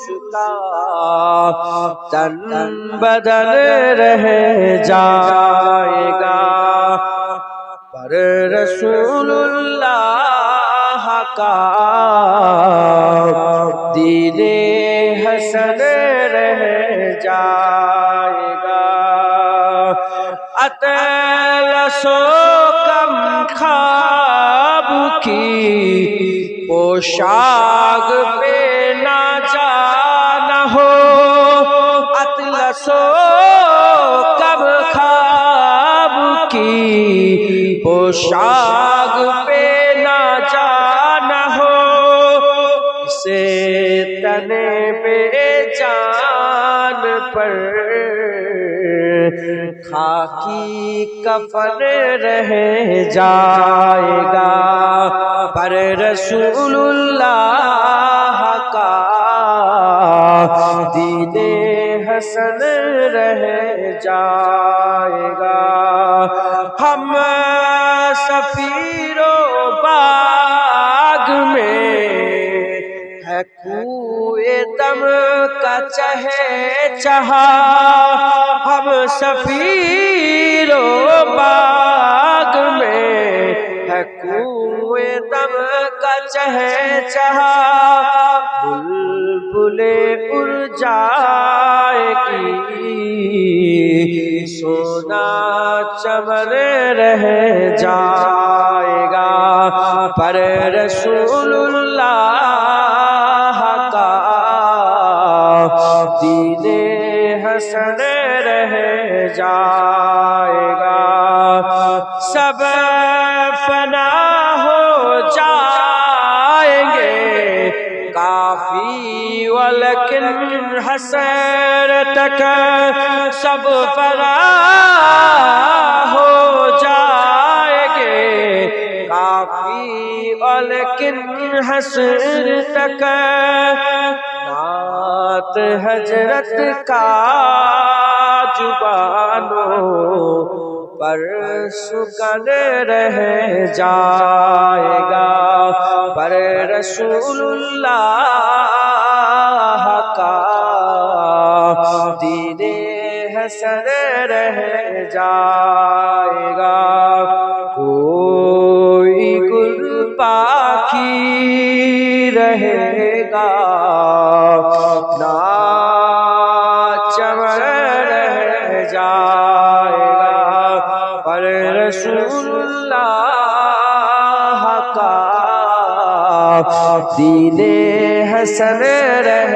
اس کا تن بدل رہ جائے گا، پر رسول اللہ کا دین حسن رہ جائے گا۔ اطلس و کم خواب کی پوشاک پہ نہ جانا ہو، اطلس و کم خواب کی پوشاک پہ نہ جانا ہو، اسے تنے بے جان پر خاکی کفن رہ جائے گا، پر رسول اللہ کا دین حسن رہ جائے گا۔ ہم صفیر و باغ میں ہے کوئے دم کا چہچہا، ہم صفیر و باغ میں ہے کوئے دم کا چہچہا، بلبل اڑ جائے گی سونا چمن رہ جائے گا، پر رسول اللہ کا دین حسن رہ جائے گا۔ سب فنا ہو جائیں گے کافی ولیکن حسرتک، سب فنا ہو جائیں گے کافی ولیکن حسرتک، نعت حضرت کا زبانوں پر سکن رہ جائے گا، پر رسول اللہ کا دین حسن رہ جائے گا۔ کوئی گل باقی رہے گا نہ چمن رہ جائے گا، پر رسول اللہ کا دین حسن رہ